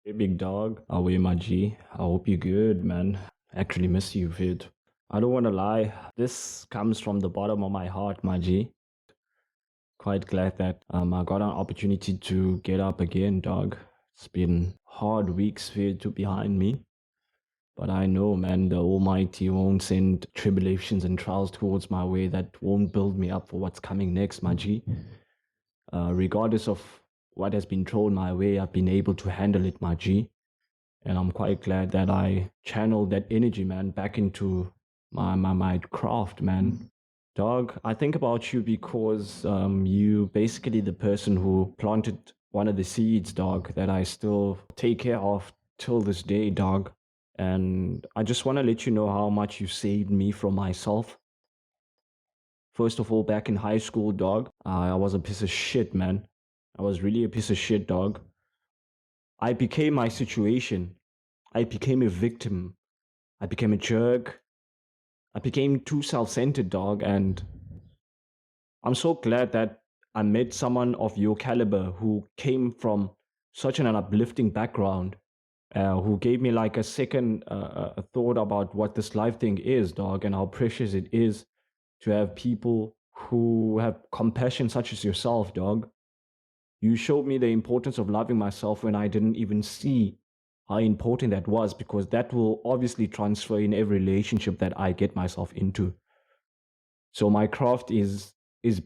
Hey, big dog. How are you, my G? I hope you're good, man. Actually, miss you, vid. I don't want to lie. This comes from the bottom of my heart, my G. Quite glad that I got an opportunity to get up again, dog. It's been hard weeks for to behind me, but I know, man, the Almighty won't send tribulations and trials towards my way that won't build me up for what's coming next, my G. Regardless of what has been thrown my way, I've been able to handle it, my G. And I'm quite glad that I channeled that energy, man, back into my craft, man. Dog, I think about you because you basically the person who planted one of the seeds, dog, that I still take care of till this day, dog. And I just want to let you know how much you saved me from myself. First of all, back in high school, dog, I was a piece of shit, man. I was really a piece of shit, dog. I became my situation. I became a victim. I became a jerk. I became too self centered, dog. And I'm so glad that I met someone of your caliber who came from such an uplifting background, who gave me like a second thought about what this life thing is, dog, and how precious it is to have people who have compassion, such as yourself, dog. You showed me the importance of loving myself when I didn't even see how important that was, because that will obviously transfer in every relationship that I get myself into. So my craft is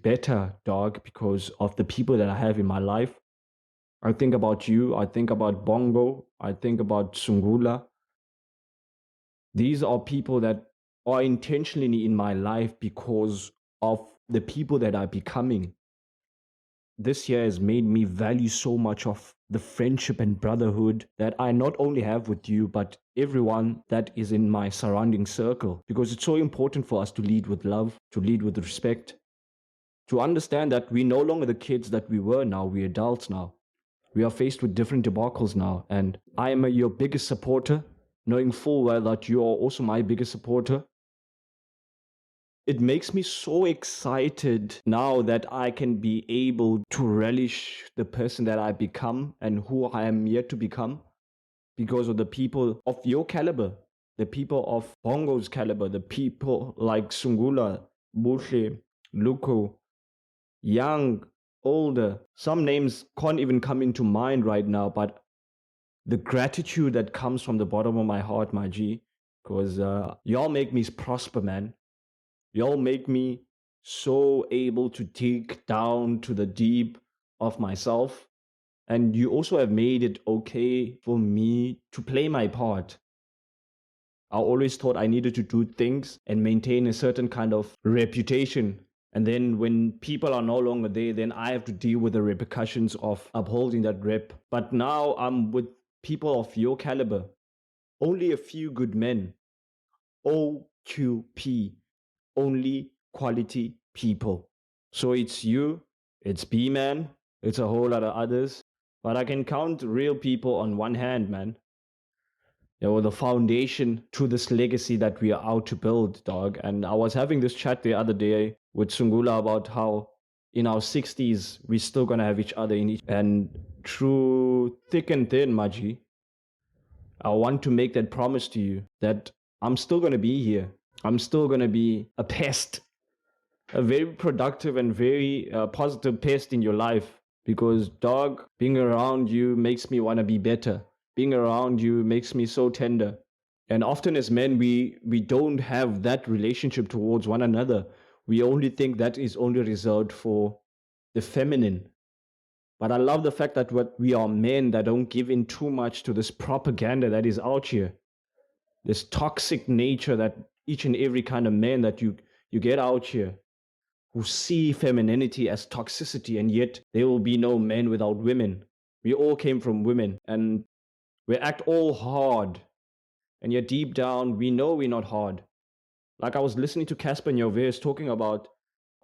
better, dog, because of the people that I have in my life. I think about you, I think about Bongo, I think about Sungula. These are people that are intentionally in my life because of the people that are becoming. This year has made me value so much of the friendship and brotherhood that I not only have with you, but everyone that is in my surrounding circle. Because it's so important for us to lead with love, to lead with respect, to understand that we're no longer the kids that we were now, we're adults now. We are faced with different debacles now, and I am your biggest supporter, knowing full well that you are also my biggest supporter. It makes me so excited now that I can be able to relish the person that I become and who I am yet to become because of the people of your caliber, the people of Bongo's caliber, the people like Sungula, Bushe, Luko, young, older. Some names can't even come into mind right now, but the gratitude that comes from the bottom of my heart, my G, because y'all make me prosper, man. Y'all make me so able to dig down to the deep of myself. And you also have made it okay for me to play my part. I always thought I needed to do things and maintain a certain kind of reputation. And then when people are no longer there, then I have to deal with the repercussions of upholding that rep. But now I'm with people of your caliber. Only a few good men. OQP. Only quality people. So it's you, it's B Man, it's a whole lot of others. But I can count real people on one hand, man. They were the foundation to this legacy that we are out to build, dog. And I was having this chat the other day with Sungula about how in our 60s, we're still going to have each other in each. And through thick and thin, Maji, I want to make that promise to you that I'm still going to be here. I'm still going to be a pest, a very productive and very positive pest in your life, because dog, being around you makes me want to be better. Being around you makes me so tender. And often as men, we don't have that relationship towards one another. We only think that is only reserved for the feminine. But I love the fact that what we are men that don't give in too much to this propaganda that is out here, this toxic nature that each and every kind of man that you get out here, who see femininity as toxicity, and yet there will be no men without women. We all came from women, and we act all hard, and yet deep down we know we're not hard. Like I was listening to Casper Nyoveus talking about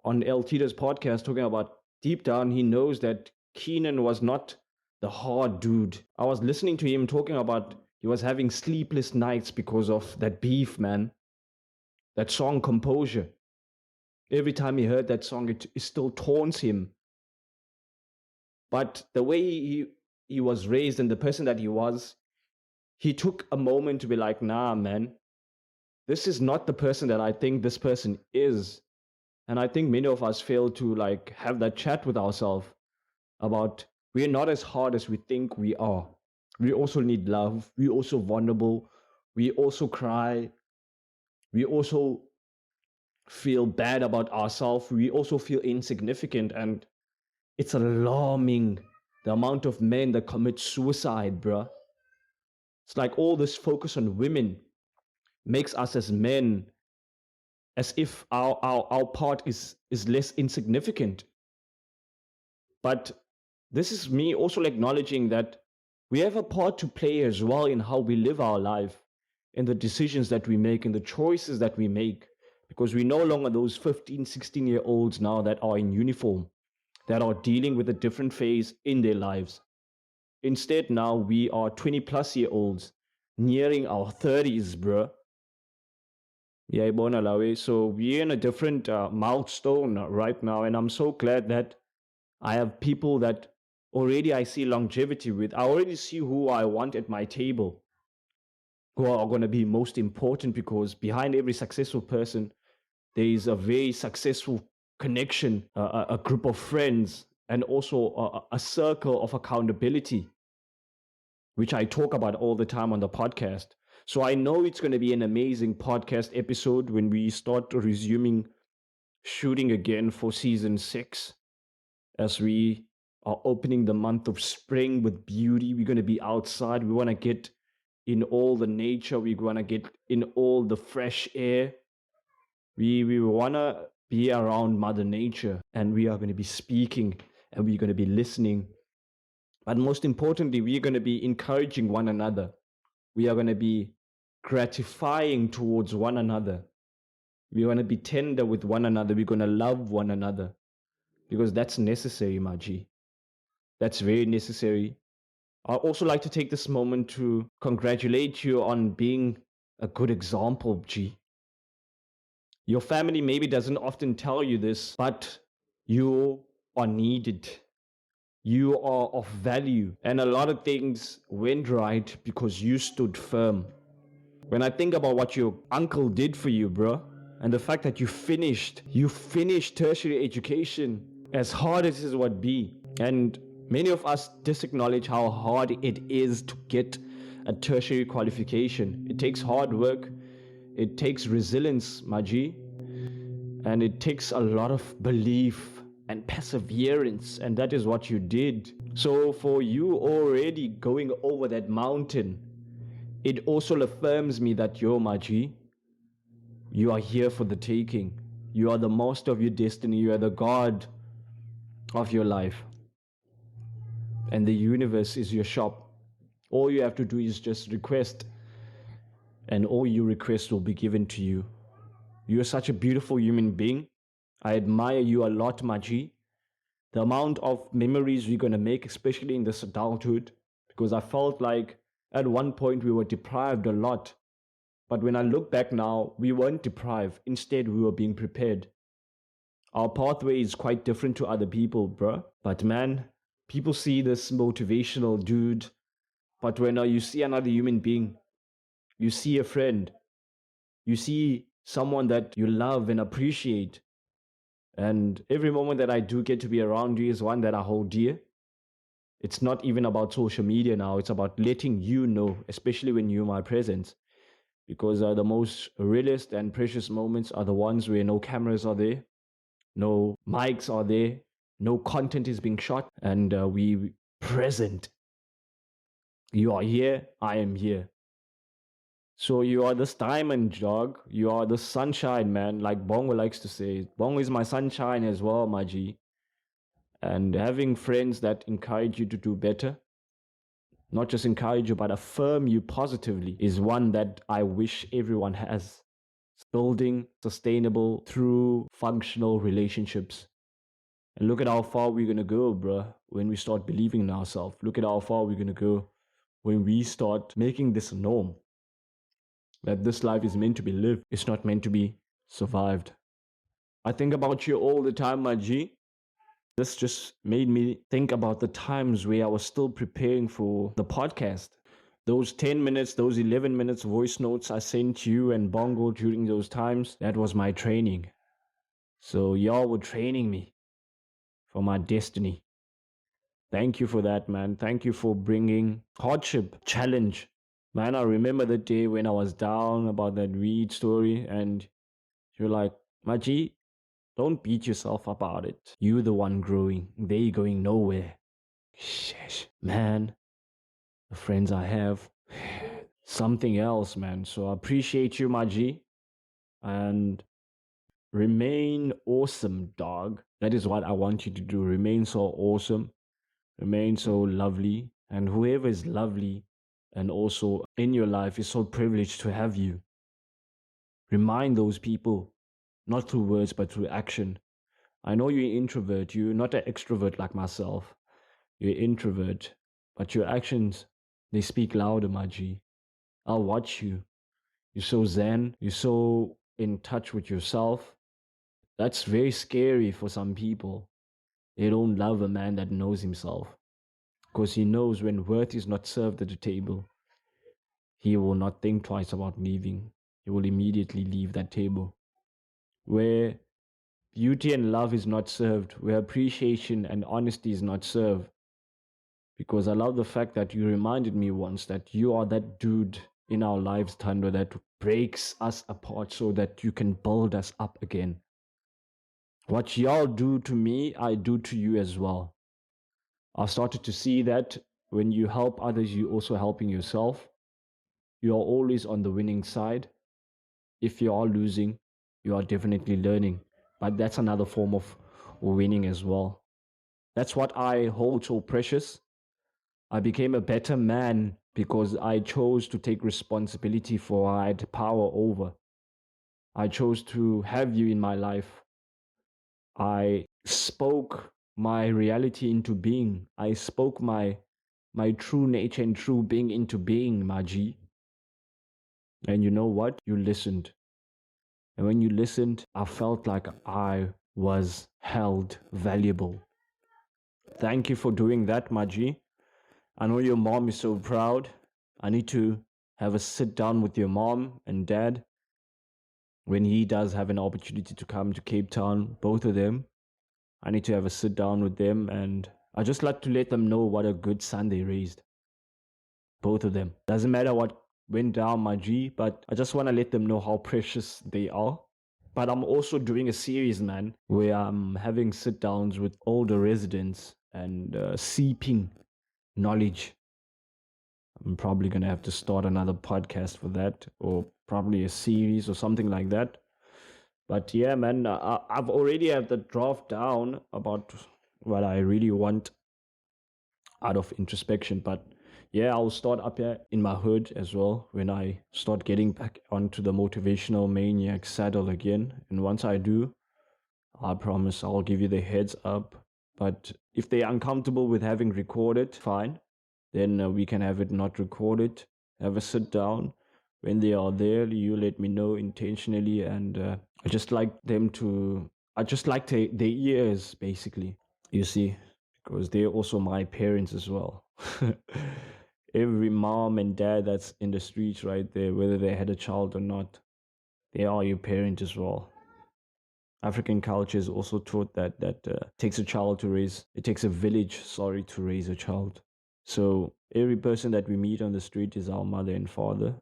on El Tito's podcast, talking about deep down he knows that Keenan was not the hard dude. I was listening to him talking about he was having sleepless nights because of that beef, man. That song Composure. Every time he heard that song, it still taunts him. But the way he was raised and the person that he was, he took a moment to be like, nah, man, this is not the person that I think this person is. And I think many of us fail to like have that chat with ourselves about we're not as hard as we think we are. We also need love. We also vulnerable. We also cry. We also feel bad about ourselves. We also feel insignificant. And it's alarming the amount of men that commit suicide, bruh. It's like all this focus on women makes us as men as if our part is less insignificant. But this is me also acknowledging that we have a part to play as well in how we live our life, in the decisions that we make, in the choices that we make, because we no longer those 15, 16-year-olds now that are in uniform, that are dealing with a different phase in their lives. Instead, now we are 20 plus year olds nearing our 30s, bruh. Yeah, Ibona Lawe. So we're in a different milestone right now, and I'm so glad that I have people that already I see longevity with. I already see who I want at my table, who are going to be most important, because behind every successful person, there is a very successful connection, a group of friends, and also a circle of accountability, which I talk about all the time on the podcast. So I know it's going to be an amazing podcast episode when we start resuming shooting again for season 6, as we are opening the month of spring with beauty. We're going to be outside. We want to get in all the nature. We want to get in all the fresh air. We want to be around Mother Nature, and we are going to be speaking and we're going to be listening. But most importantly, we are going to be encouraging one another. We are going to be gratifying towards one another. We want to be tender with one another. We're going to love one another, because that's necessary, Maji. That's very necessary. I'd also like to take this moment to congratulate you on being a good example, G. Your family maybe doesn't often tell you this, but you are needed. You are of value. And a lot of things went right because you stood firm. When I think about what your uncle did for you, bro, and the fact that you finished tertiary education, as hard as it would be. And many of us disacknowledge how hard it is to get a tertiary qualification. It takes hard work. It takes resilience, Maji. And it takes a lot of belief and perseverance. And that is what you did. So for you already going over that mountain, it also affirms me that you're Maji. You are here for the taking. You are the master of your destiny. You are the God of your life. And the universe is your shop. All you have to do is just request, and all you request will be given to you. You are such a beautiful human being. I admire you a lot, Maji. The amount of memories we're going to make, especially in this adulthood, because I felt like at one point we were deprived a lot. But when I look back now, we weren't deprived. Instead, we were being prepared. Our pathway is quite different to other people, bruh. But man, people see this motivational dude. But when you see another human being, you see a friend, you see someone that you love and appreciate. And every moment that I do get to be around you is one that I hold dear. It's not even about social media now. It's about letting you know, especially when you're my presence. Because the most realist and precious moments are the ones where no cameras are there, no mics are there, no content is being shot, and we present. You are here, I am here. So you are this diamond, Jog. You are the sunshine, man, like Bongo likes to say. Bongo is my sunshine as well, my G. And having friends that encourage you to do better, not just encourage you, but affirm you positively, is one that I wish everyone has. Building sustainable, true, functional relationships. And look at how far we're going to go, bruh, when we start believing in ourselves. Look at how far we're going to go when we start making this a norm. That this life is meant to be lived. It's not meant to be survived. I think about you all the time, my G. This just made me think about the times where I was still preparing for the podcast. Those 10 minutes, those 11 minutes voice notes I sent you and Bongo during those times, that was my training. So y'all were training me for my destiny. Thank you for that, man. Thank you for bringing hardship, challenge. Man, I remember the day when I was down about that weed story and you're like, Maji, don't beat yourself up about it. You're the one growing. They going nowhere. Sheesh. Man, the friends I have, something else, man. So I appreciate you, Maji. And remain awesome, dog. That is what I want you to do. Remain so awesome. Remain so lovely. And whoever is lovely and also in your life is so privileged to have you. Remind those people, not through words, but through action. I know you're an introvert. You're not an extrovert like myself. You're an introvert. But your actions, they speak louder, Maji. I'll watch you. You're so zen. You're so in touch with yourself. That's very scary for some people. They don't love a man that knows himself. Because he knows when worth is not served at the table, he will not think twice about leaving. He will immediately leave that table. Where beauty and love is not served, where appreciation and honesty is not served. Because I love the fact that you reminded me once that you are that dude in our lives, Thando, that breaks us apart so that you can build us up again. What y'all do to me, I do to you as well. I started to see that when you help others, you're also helping yourself. You are always on the winning side. If you are losing, you are definitely learning. But that's another form of winning as well. That's what I hold so precious. I became a better man because I chose to take responsibility for what I had power over. I chose to have you in my life. I spoke my reality into being. I spoke my true nature and true being into being, Maji. And you know what? You listened. And when you listened, I felt like I was held valuable. Thank you for doing that, Maji. I know your mom is so proud. I need to have a sit down with your mom and dad when he does have an opportunity to come to Cape Town, both of them. I need to have a sit down with them, and I just like to let them know what a good son they raised. Both of them. Doesn't matter what went down, my G, but I just want to let them know how precious they are. But I'm also doing a series, man, where I'm having sit downs with older residents and seeping knowledge. I'm probably going to have to start another podcast for that, or probably a series or something like that. But yeah, man, I've already had the draft down about what I really want out of introspection. But yeah, I'll start up here in my hood as well when I start getting back onto the motivational maniac saddle again. And once I do, I promise I'll give you the heads up. But if they're uncomfortable with having recorded, fine. Then we can have it not recorded. Have a sit down. When they are there, you let me know intentionally. And I just like them to, I just like their ears, basically. You see, because they're also my parents as well. Every mom and dad that's in the streets right there, whether they had a child or not, they are your parent as well. African culture is also taught that takes a child to raise, it takes a village, sorry, to raise a child. So every person that we meet on the street is our mother and father.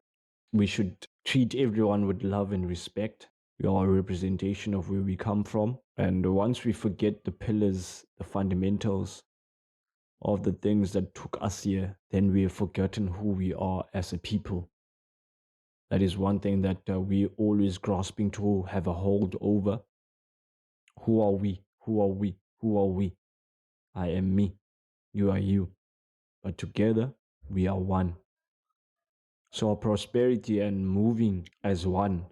We should treat everyone with love and respect. We are a representation of where we come from. And once we forget the pillars, the fundamentals of the things that took us here, then we have forgotten who we are as a people. That is one thing that we always grasping to have a hold over. Who are we? Who are we? Who are we? I am me. You are you. But together, we are one. So our prosperity and moving as one.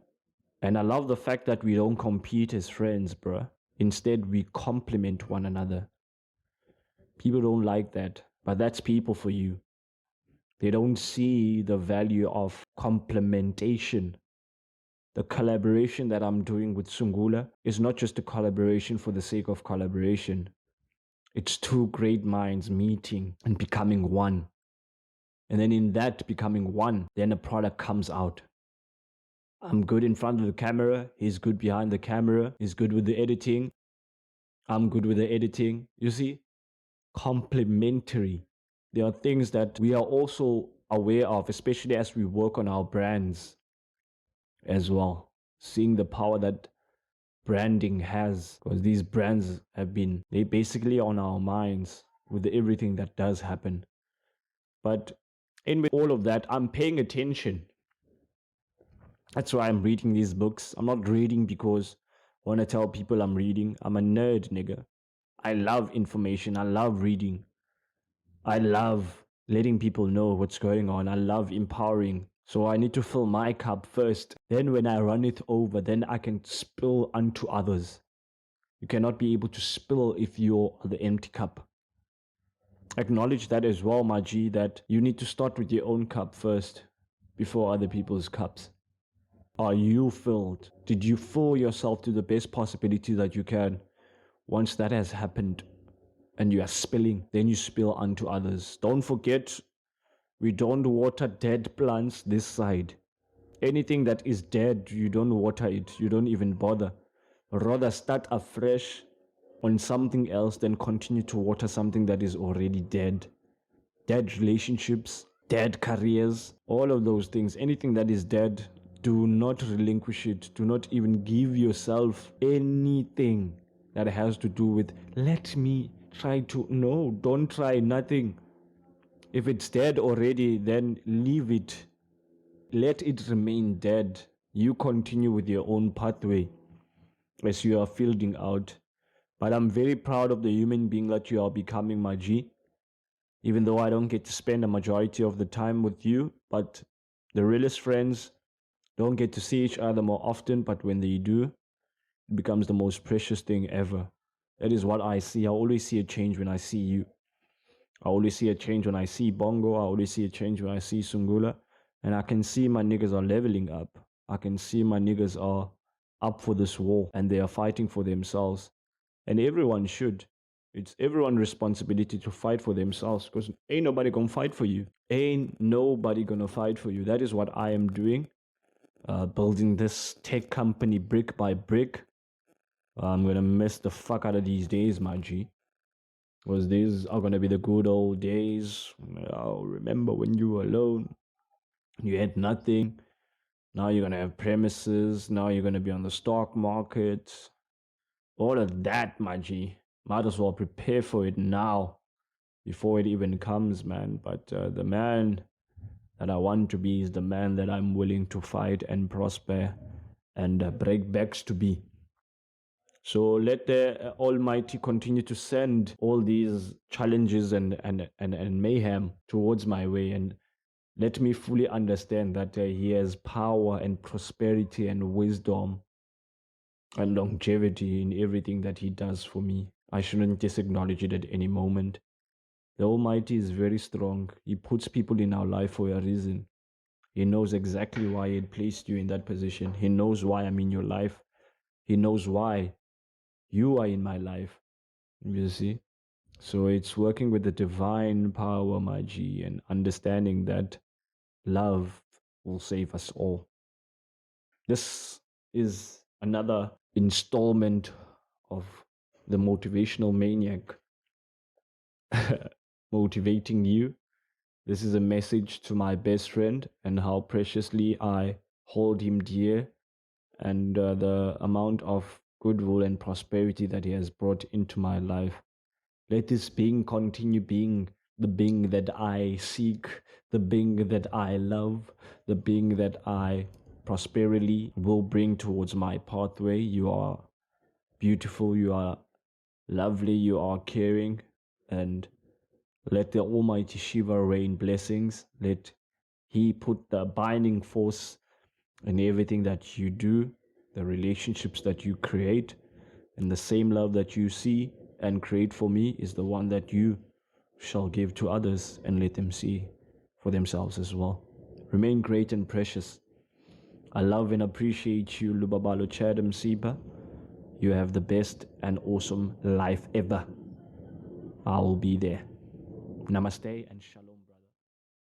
And I love the fact that we don't compete as friends, bruh. Instead, we complement one another. People don't like that, but that's people for you. They don't see the value of complementation. The collaboration that I'm doing with Sungula is not just a collaboration for the sake of collaboration. It's two great minds meeting and becoming one. And then in that becoming one, then a product comes out. I'm good in front of the camera. He's good behind the camera. He's good with the editing. I'm good with the editing. You see, complementary. There are things that we are also aware of, especially as we work on our brands as well. Seeing the power that branding has, because these brands they basically on our minds with everything that does happen. But in with all of that, I'm paying attention. That's why I'm reading these books. I'm not reading because I want to tell people I'm reading. I'm a nerd, nigga. I love information. I love reading. I love letting people know what's going on. I love empowering. So I need to fill my cup first. Then when I run it over, then I can spill unto others. You cannot be able to spill if you're the empty cup. Acknowledge that as well, my G, that you need to start with your own cup first before other people's cups. Are you filled? Did you fill yourself to the best possibility that you can? Once that has happened and you are spilling, then you spill unto others. Don't forget, we don't water dead plants this side. Anything that is dead, you don't water it. You don't even bother. Rather start afresh on something else than continue to water something that is already dead. Dead relationships, dead careers, all of those things. Anything that is dead, do not relinquish it. Do not even give yourself anything that has to do with, let me try to, no, don't try nothing. If it's dead already, then leave it. Let it remain dead. You continue with your own pathway as you are fielding out. But I'm very proud of the human being that you are becoming, my G. Even though I don't get to spend a majority of the time with you, but the realest friends don't get to see each other more often, but when they do, it becomes the most precious thing ever. That is what I see. I always see a change when I see you. I always see a change when I see Bongo. I always see a change when I see Sungula. And I can see my niggas are leveling up. I can see my niggas are up for this war and they are fighting for themselves. And everyone should. It's everyone's responsibility to fight for themselves because ain't nobody gonna fight for you. Ain't nobody gonna fight for you. That is what I am doing. Building this tech company brick by brick. I'm gonna miss the fuck out of these days, my G. Because these are gonna be the good old days. I'll remember when you were alone. You had nothing. Now you're gonna have premises. Now you're gonna be on the stock market. All of that, my G. Might as well prepare for it now before it even comes, man. But the man that I want to be is the man that I'm willing to fight and prosper and break backs to be. So let the Almighty continue to send all these challenges and mayhem towards my way, and let me fully understand that He has power and prosperity and wisdom and longevity in everything that He does for me. I shouldn't just acknowledge it at any moment. The Almighty is very strong. He puts people in our life for a reason. He knows exactly why He placed you in that position. He knows why I'm in your life. He knows why you are in my life. You see? So it's working with the divine power, my G, and understanding that love will save us all. This is another installment of the Motivational Maniac motivating you. This is a message to my best friend and how preciously I hold him dear, and the amount of goodwill and prosperity that he has brought into my life. Let this being continue being the being that I seek, the being that I love, the being that I prosperity will bring towards my pathway. You are beautiful, you are lovely, you are caring, and let the Almighty Shiva rain blessings. Let He put the binding force in everything that you do, the relationships that you create, and the same love that you see and create for me is the one that you shall give to others and let them see for themselves as well. Remain great and precious. I love and appreciate you, Lubabalo Chadam Siba. You have the best and awesome life ever. I will be there. Namaste and shalom.